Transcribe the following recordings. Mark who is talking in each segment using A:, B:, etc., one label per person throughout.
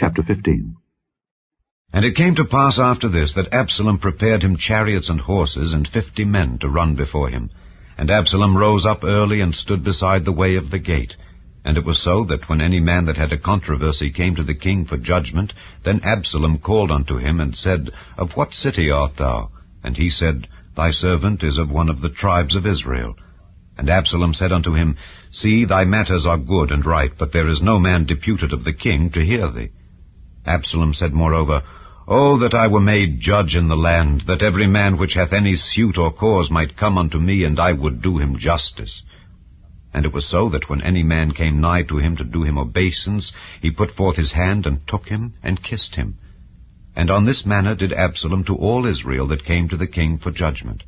A: Chapter 15.
B: And it came to pass after this that Absalom prepared him chariots and horses, and 50 men to run before him. And Absalom rose up early, and stood beside the way of the gate. And it was so that when any man that had a controversy came to the king for judgment, then Absalom called unto him, and said, Of what city art thou? And he said, Thy servant is of one of the tribes of Israel. And Absalom said unto him, See, thy matters are good and right, but there is no man deputed of the king to hear thee. Absalom said moreover, O that I were made judge in the land, that every man which hath any suit or cause might come unto me, and I would do him justice. And it was so that when any man came nigh to him to do him obeisance, he put forth his hand, and took him, and kissed him. And on this manner did Absalom to all Israel that came to the king for judgment.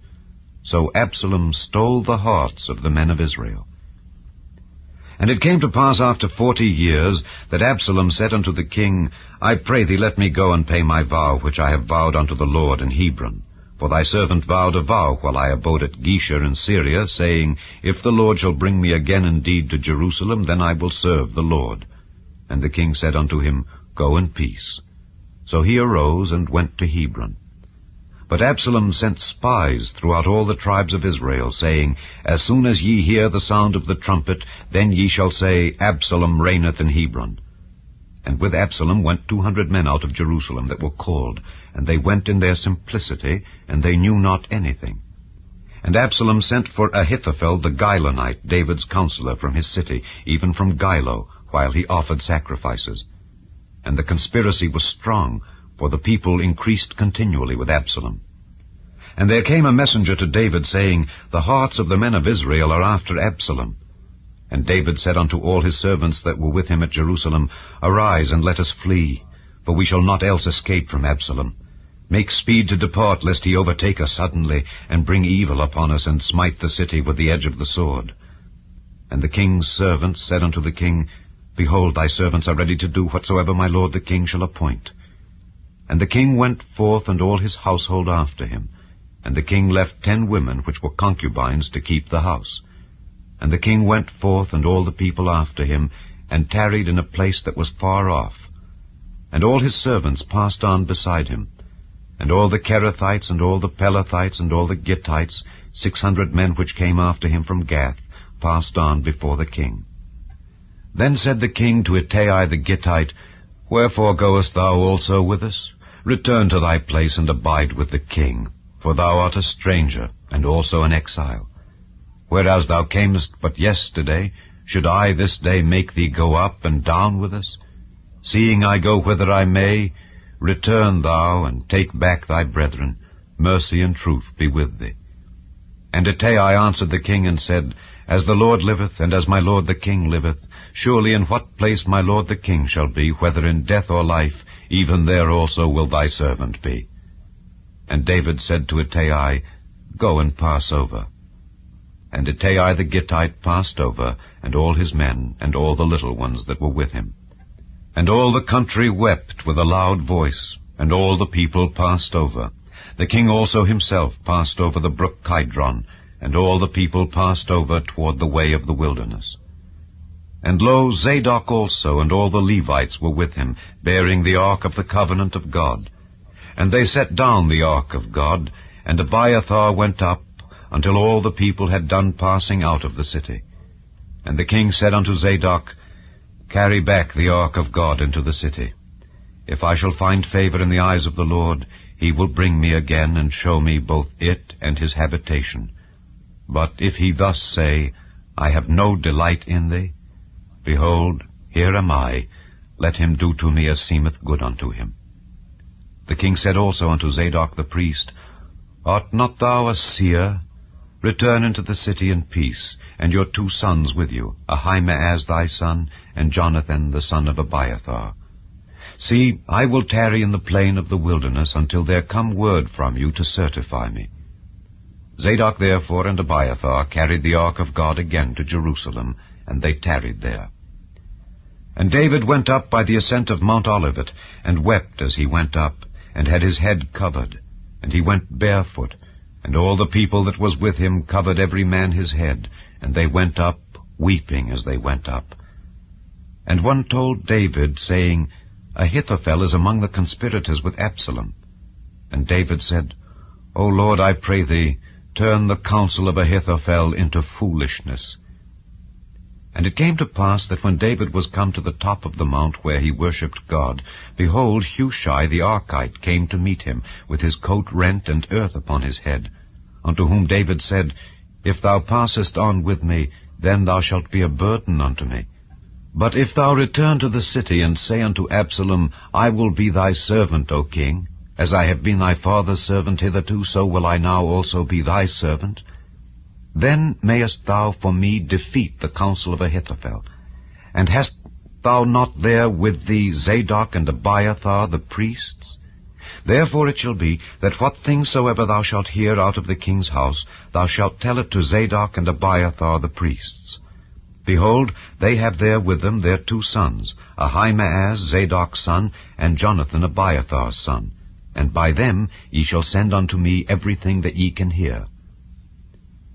B: So Absalom stole the hearts of the men of Israel. And it came to pass after 40 years, that Absalom said unto the king, I pray thee, let me go and pay my vow, which I have vowed unto the Lord in Hebron. For thy servant vowed a vow while I abode at Geshur in Syria, saying, If the Lord shall bring me again indeed to Jerusalem, then I will serve the Lord. And the king said unto him, Go in peace. So he arose and went to Hebron. But Absalom sent spies throughout all the tribes of Israel, saying, As soon as ye hear the sound of the trumpet, then ye shall say, Absalom reigneth in Hebron. And with Absalom went 200 men out of Jerusalem that were called, and they went in their simplicity, and they knew not anything. And Absalom sent for Ahithophel the Gilonite, David's counselor, from his city, even from Gilo, while he offered sacrifices. And the conspiracy was strong, for the people increased continually with Absalom. And there came a messenger to David, saying, The hearts of the men of Israel are after Absalom. And David said unto all his servants that were with him at Jerusalem, Arise, and let us flee, for we shall not else escape from Absalom. Make speed to depart, lest he overtake us suddenly, and bring evil upon us, and smite the city with the edge of the sword. And the king's servants said unto the king, Behold, thy servants are ready to do whatsoever my lord the king shall appoint. And the king went forth, and all his household after him. And the king left 10 women which were concubines to keep the house. And the king went forth, and all the people after him, and tarried in a place that was far off. And all his servants passed on beside him. And all the Kerethites, and all the Pelethites, and all the Gittites, 600 men which came after him from Gath, passed on before the king. Then said the king to Ittai the Gittite, Wherefore goest thou also with us? Return to thy place, and abide with the king, for thou art a stranger, and also an exile. Whereas thou camest but yesterday, should I this day make thee go up and down with us? Seeing I go whither I may, return thou, and take back thy brethren. Mercy and truth be with thee. And Ittai answered the king, and said, As the Lord liveth, and as my lord the king liveth, surely in what place my lord the king shall be, whether in death or life, even there also will thy servant be. And David said to Ittai, Go and pass over. And Ittai the Gittite passed over, and all his men, and all the little ones that were with him. And all the country wept with a loud voice, and all the people passed over. The king also himself passed over the brook Kidron, and all the people passed over toward the way of the wilderness. And lo, Zadok also and all the Levites were with him, bearing the ark of the covenant of God. And they set down the ark of God, and Abiathar went up, until all the people had done passing out of the city. And the king said unto Zadok, Carry back the ark of God into the city. If I shall find favor in the eyes of the Lord, he will bring me again, and show me both it and his habitation. But if he thus say, I have no delight in thee, behold, here am I, let him do to me as seemeth good unto him. The king said also unto Zadok the priest, Art not thou a seer? Return into the city in peace, and your 2 sons with you, Ahimaaz thy son, and Jonathan the son of Abiathar. See, I will tarry in the plain of the wilderness until there come word from you to certify me. Zadok therefore and Abiathar carried the ark of God again to Jerusalem, and they tarried there. And David went up by the ascent of Mount Olivet, and wept as he went up, and had his head covered, and he went barefoot, and all the people that was with him covered every man his head, and they went up, weeping as they went up. And one told David, saying, Ahithophel is among the conspirators with Absalom. And David said, O Lord, I pray thee, turn the counsel of Ahithophel into foolishness. And it came to pass that when David was come to the top of the mount where he worshipped God, behold, Hushai the Archite came to meet him, with his coat rent and earth upon his head, unto whom David said, If thou passest on with me, then thou shalt be a burden unto me. But if thou return to the city, and say unto Absalom, I will be thy servant, O king, as I have been thy father's servant hitherto, so will I now also be thy servant, then mayest thou for me defeat the counsel of Ahithophel. And hast thou not there with thee Zadok and Abiathar the priests? Therefore it shall be, that what things soever thou shalt hear out of the king's house, thou shalt tell it to Zadok and Abiathar the priests. Behold, they have there with them their 2 sons, Ahimaaz Zadok's son, and Jonathan Abiathar's son. And by them ye shall send unto me everything that ye can hear.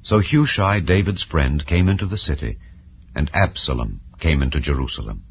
B: So Hushai, David's friend, came into the city, and Absalom came into Jerusalem.